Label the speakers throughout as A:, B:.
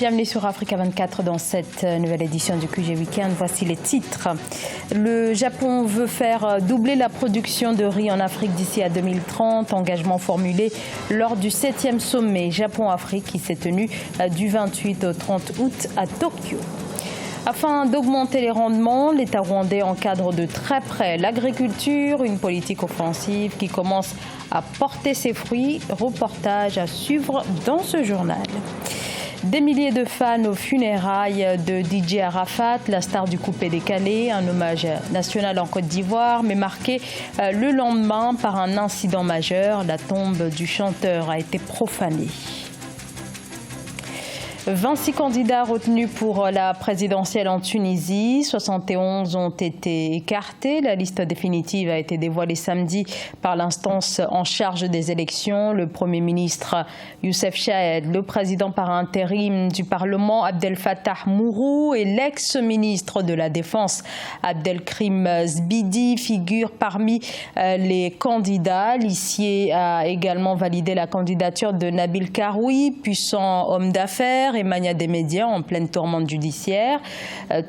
A: Bienvenue sur Africa 24 dans cette nouvelle édition du QG Weekend. Voici les titres. Le Japon veut faire doubler la production de riz en Afrique d'ici à 2030. Engagement formulé lors du 7e sommet Japon-Afrique qui s'est tenu du 28 au 30 août à Tokyo. Afin d'augmenter les rendements, l'État rwandais encadre de très près l'agriculture, une politique offensive qui commence à porter ses fruits. Reportage à suivre dans ce journal. Des milliers de fans aux funérailles de DJ Arafat, la star du coupé-décalé, un hommage national en Côte d'Ivoire, mais marqué le lendemain par un incident majeur. La tombe du chanteur a été profanée. 26 candidats retenus pour la présidentielle en Tunisie, 71 ont été écartés. La liste définitive a été dévoilée samedi par l'instance en charge des élections. Le Premier ministre Youssef Chahed, le président par intérim du Parlement Abdel Fattah Mourou et l'ex-ministre de la Défense Abdelkrim Zbidi figurent parmi les candidats. L'huissier a également validé la candidature de Nabil Karoui, puissant homme d'affaires et mania des médias en pleine tourmente judiciaire.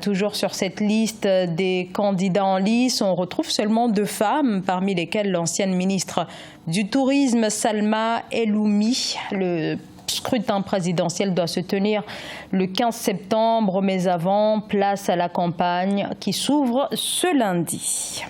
A: Toujours sur cette liste des candidats en lice, on retrouve seulement 2 femmes, parmi lesquelles l'ancienne ministre du Tourisme Salma Eloumi. Le scrutin présidentiel doit se tenir le 15 septembre, mais avant, place à la campagne qui s'ouvre ce lundi.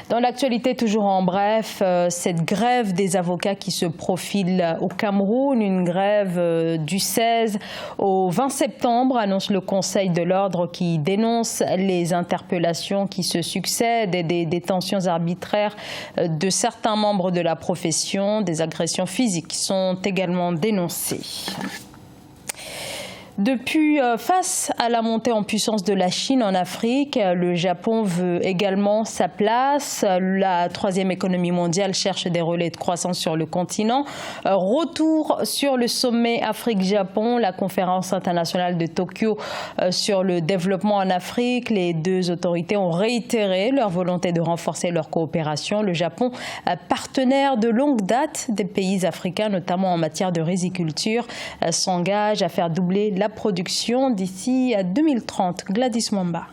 A: Dans l'actualité, toujours en bref, cette grève des avocats qui se profile au Cameroun, une grève du 16 au 20 septembre, annonce le Conseil de l'ordre qui dénonce les interpellations qui se succèdent et des détentions arbitraires de certains membres de la profession. Des agressions physiques sont également dénoncées. Depuis, face à la montée en puissance de la Chine en Afrique, le Japon veut également sa place. La 3e économie mondiale cherche des relais de croissance sur le continent. Retour sur le sommet Afrique-Japon, la conférence internationale de Tokyo sur le développement en Afrique. Les 2 autorités ont réitéré leur volonté de renforcer leur coopération. Le Japon, partenaire de longue date des pays africains, notamment en matière de riziculture, s'engage à faire doubler la production d'ici à 2030. Gladys Mwamba.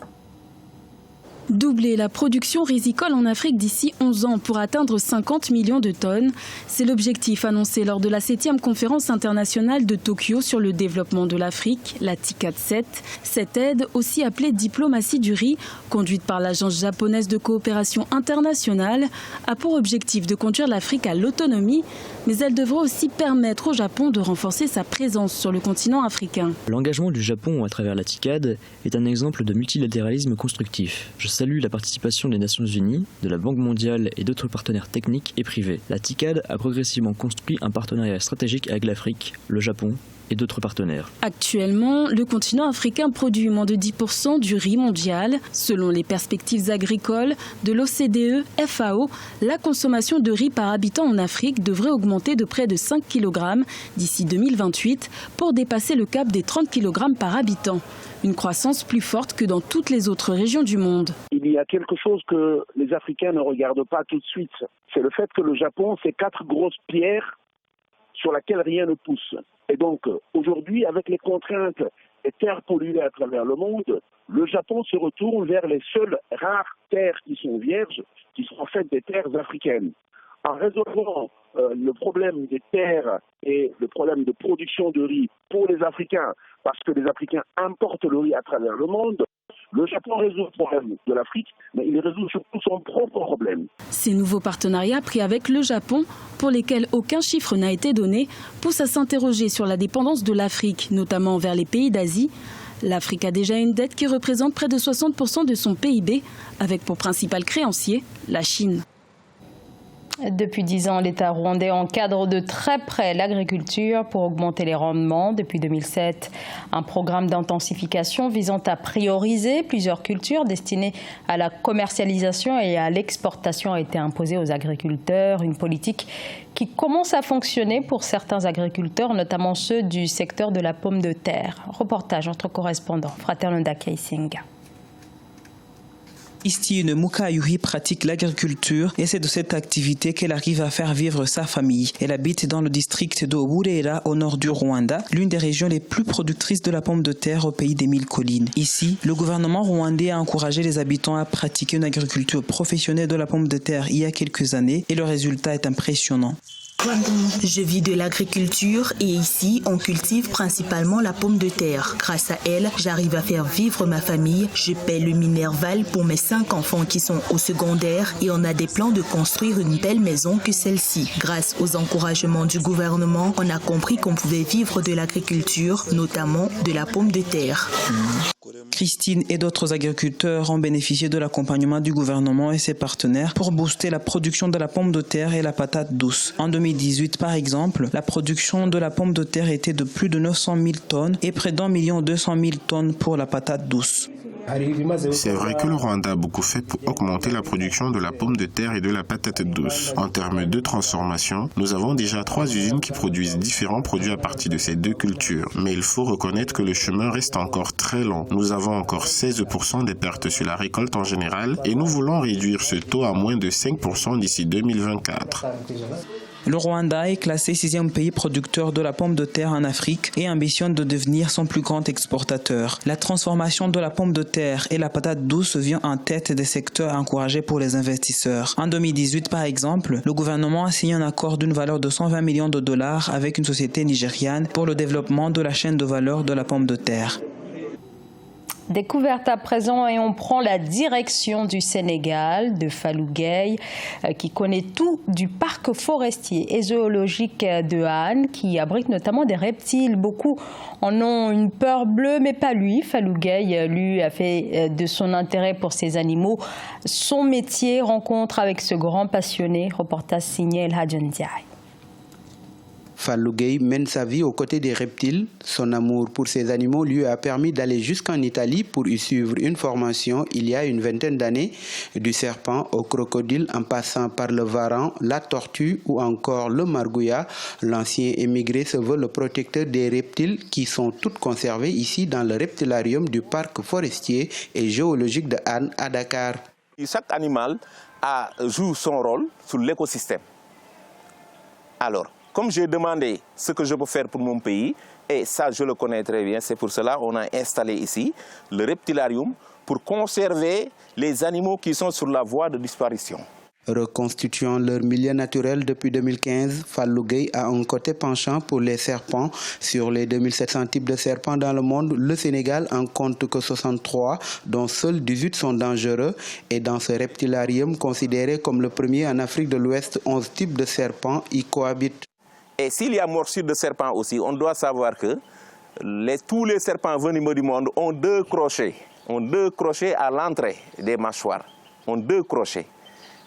B: Doubler la production rizicole en Afrique d'ici 11 ans pour atteindre 50 millions de tonnes. C'est l'objectif annoncé lors de la 7e conférence internationale de Tokyo sur le développement de l'Afrique, la TICAD 7. Cette aide, aussi appelée diplomatie du riz, conduite par l'Agence japonaise de coopération internationale, a pour objectif de conduire l'Afrique à l'autonomie, mais elle devra aussi permettre au Japon de renforcer sa présence sur le continent africain.
C: L'engagement du Japon à travers la TICAD est un exemple de multilatéralisme constructif. Je salue la participation des Nations Unies, de la Banque mondiale et d'autres partenaires techniques et privés. La TICAD a progressivement construit un partenariat stratégique avec l'Afrique, le Japon et d'autres partenaires.
B: Actuellement, le continent africain produit moins de 10% du riz mondial. Selon les perspectives agricoles de l'OCDE, FAO, la consommation de riz par habitant en Afrique devrait augmenter de près de 5 kg d'ici 2028 pour dépasser le cap des 30 kg par habitant. Une croissance plus forte que dans toutes les autres régions du monde.
D: Il y a quelque chose que les Africains ne regardent pas tout de suite. C'est le fait que le Japon, c'est 4 grosses pierres sur lesquelles rien ne pousse. Et donc, aujourd'hui, avec les contraintes des terres polluées à travers le monde, le Japon se retourne vers les seules rares terres qui sont vierges, qui sont en fait des terres africaines. En résolvant le problème des terres et le problème de production de riz pour les Africains, parce que les Africains importent le riz à travers le monde, le Japon résout le problème de l'Afrique, mais il résout surtout son propre problème.
B: Ces nouveaux partenariats pris avec le Japon, pour lesquels aucun chiffre n'a été donné, poussent à s'interroger sur la dépendance de l'Afrique, notamment vers les pays d'Asie. L'Afrique a déjà une dette qui représente près de 60% de son PIB, avec pour principal créancier la Chine.
A: Depuis 10 ans, l'État rwandais encadre de très près l'agriculture pour augmenter les rendements. Depuis 2007, un programme d'intensification visant à prioriser plusieurs cultures destinées à la commercialisation et à l'exportation a été imposé aux agriculteurs. Une politique qui commence à fonctionner pour certains agriculteurs, notamment ceux du secteur de la pomme de terre. Reportage entre correspondants, Fraternunda Keisinga.
E: Christine Mukayuri pratique l'agriculture et c'est de cette activité qu'elle arrive à faire vivre sa famille. Elle habite dans le district de Burera au nord du Rwanda, l'une des régions les plus productrices de la pomme de terre au pays des 1000 collines. Ici, le gouvernement rwandais a encouragé les habitants à pratiquer une agriculture professionnelle de la pomme de terre il y a quelques années et le résultat est impressionnant.
F: Je vis de l'agriculture et ici, on cultive principalement la pomme de terre. Grâce à elle, j'arrive à faire vivre ma famille. Je paie le Minerval pour mes 5 enfants qui sont au secondaire et on a des plans de construire une belle maison que celle-ci. Grâce aux encouragements du gouvernement, on a compris qu'on pouvait vivre de l'agriculture, notamment de la pomme de terre.
E: Christine et d'autres agriculteurs ont bénéficié de l'accompagnement du gouvernement et ses partenaires pour booster la production de la pomme de terre et la patate douce. En 2018, par exemple, la production de la pomme de terre était de plus de 900 000 tonnes et près d'1,2 million de tonnes pour la patate douce.
G: C'est vrai que le Rwanda a beaucoup fait pour augmenter la production de la pomme de terre et de la patate douce. En termes de transformation, nous avons déjà 3 usines qui produisent différents produits à partir de ces 2 cultures. Mais il faut reconnaître que le chemin reste encore très long. Nous avons encore 16% des pertes sur la récolte en général et nous voulons réduire ce taux à moins de 5% d'ici 2024.
E: Le Rwanda est classé 6e pays producteur de la pomme de terre en Afrique et ambitionne de devenir son plus grand exportateur. La transformation de la pomme de terre et la patate douce vient en tête des secteurs encouragés pour les investisseurs. En 2018, par exemple, le gouvernement a signé un accord d'une valeur de 120 millions de dollars avec une société nigériane pour le développement de la chaîne de valeur de la pomme de terre.
A: Découverte à présent et on prend la direction du Sénégal, de Fallou Gueye, qui connaît tout du parc forestier et zoologique de Hann, qui abrite notamment des reptiles. Beaucoup en ont une peur bleue, mais pas lui. Fallou Gueye, lui, a fait de son intérêt pour ces animaux son métier. Rencontre avec ce grand passionné. Reportage signé El Hadji Ndiaye.
H: Fallou Gueye mène sa vie aux côtés des reptiles. Son amour pour ces animaux lui a permis d'aller jusqu'en Italie pour y suivre une formation il y a une vingtaine d'années, du serpent au crocodile en passant par le varan, la tortue ou encore le margouillat. L'ancien émigré se veut le protecteur des reptiles qui sont toutes conservées ici dans le reptilarium du parc forestier et géologique de Hann à Dakar.
I: Chaque animal joue son rôle sur l'écosystème. Alors, comme j'ai demandé ce que je peux faire pour mon pays, et ça je le connais très bien, c'est pour cela qu'on a installé ici le reptilarium pour conserver les animaux qui sont sur la voie de disparition.
H: Reconstituant leur milieu naturel depuis 2015, Fallou Gueye a un côté penchant pour les serpents. Sur les 2700 types de serpents dans le monde, le Sénégal en compte que 63, dont seuls 18 sont dangereux. Et dans ce reptilarium, considéré comme le premier en Afrique de l'Ouest, 11 types de serpents y cohabitent.
I: Et s'il y a morsure de serpent aussi, on doit savoir que tous les serpents venimeux du monde ont 2 crochets. Ont 2 crochets à l'entrée des mâchoires. Ont 2 crochets.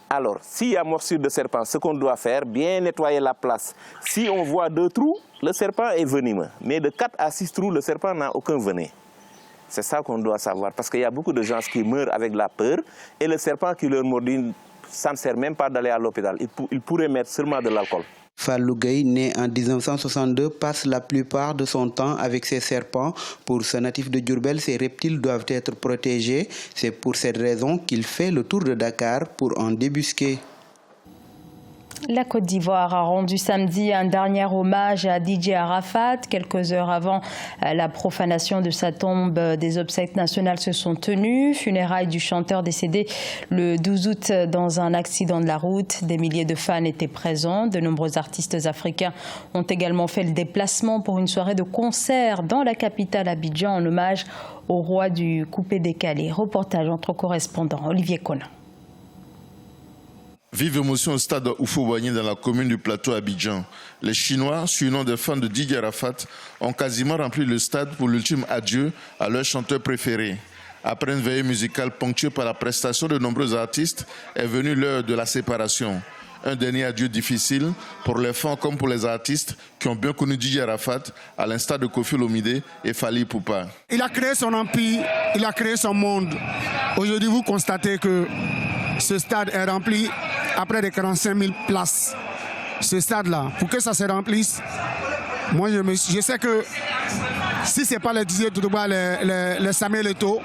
I: Alors, s'il y a morsure de serpent, ce qu'on doit faire, bien nettoyer la place. Si on voit 2 trous, le serpent est venimeux. Mais de 4 à 6 trous, le serpent n'a aucun venin. C'est ça qu'on doit savoir. Parce qu'il y a beaucoup de gens qui meurent avec la peur. Et le serpent qui leur mordit, ça ne sert même pas d'aller à l'hôpital. Il pourrait mettre seulement de l'alcool.
H: Fallou Gueye, né en 1962, passe la plupart de son temps avec ses serpents. Pour ce natif de Diourbel, ces reptiles doivent être protégés. C'est pour cette raison qu'il fait le tour de Dakar pour en débusquer.
A: La Côte d'Ivoire a rendu samedi un dernier hommage à Didier Arafat. Quelques heures avant la profanation de sa tombe, des obsèques nationales se sont tenues. Funérailles du chanteur décédé le 12 août dans un accident de la route. Des milliers de fans étaient présents. De nombreux artistes africains ont également fait le déplacement pour une soirée de concert dans la capitale Abidjan en hommage au roi du coupé-décalé. Reportage entre correspondants. Olivier Conin.
J: Vive émotion au stade Oufo-Boigny dans la commune du plateau Abidjan. Les Chinois, surnom des fans de Didier Arafat, ont quasiment rempli le stade pour l'ultime adieu à leur chanteur préféré. Après une veillée musicale ponctuée par la prestation de nombreux artistes, est venue l'heure de la séparation. Un dernier adieu difficile pour les fans comme pour les artistes qui ont bien connu Didier Arafat, à l'instar de Kofi Olomide et Fally Ipupa.
K: Il a créé son empire, il a créé son monde. Aujourd'hui, vous constatez que ce stade est rempli à près de 45 000 places. Ce stade-là, pour que ça se remplisse, moi je sais que si ce n'est pas les Didier Drogba, les Samuel Eto'o,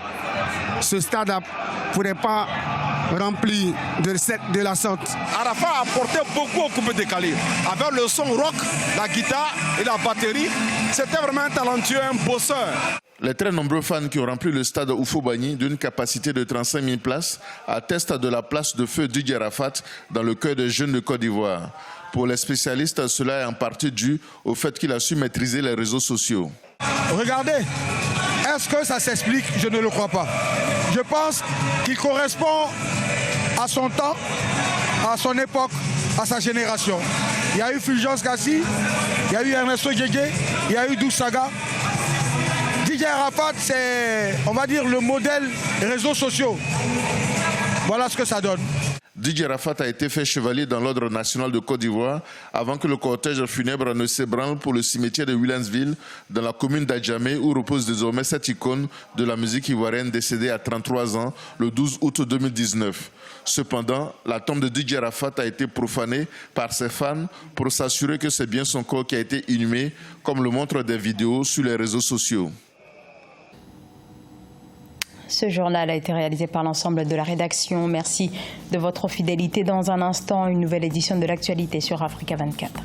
K: ce stade ne pourrait pas remplir de la sorte.
L: Arafat a apporté beaucoup au coupé décalé. Avec le son rock, la guitare et la batterie, c'était vraiment un talentueux, un bosseur.
J: Les très nombreux fans qui ont rempli le stade Houphouët-Boigny d'une capacité de 35 000 places attestent de la place de feu Didier Arafat dans le cœur des jeunes de Côte d'Ivoire. Pour les spécialistes, cela est en partie dû au fait qu'il a su maîtriser les réseaux sociaux.
L: Regardez, est-ce que ça s'explique? Je ne le crois pas. Je pense qu'il correspond à son temps, à son époque, à sa génération. Il y a eu Fulgence Kassi, il y a eu Ernesto Djédjé, il y a eu Dousaga. Didier Arafat, c'est, on va dire, le modèle des réseaux sociaux. Voilà ce que ça donne.
J: Didier Arafat a été fait chevalier dans l'ordre national de Côte d'Ivoire avant que le cortège funèbre ne s'ébranle pour le cimetière de Williamsville, dans la commune d'Adjamé, où repose désormais cette icône de la musique ivoirienne décédée à 33 ans le 12 août 2019. Cependant, la tombe de Didier Arafat a été profanée par ses fans pour s'assurer que c'est bien son corps qui a été inhumé, comme le montrent des vidéos sur les réseaux sociaux.
A: Ce journal a été réalisé par l'ensemble de la rédaction. Merci de votre fidélité. Dans un instant, une nouvelle édition de l'actualité sur Africa 24.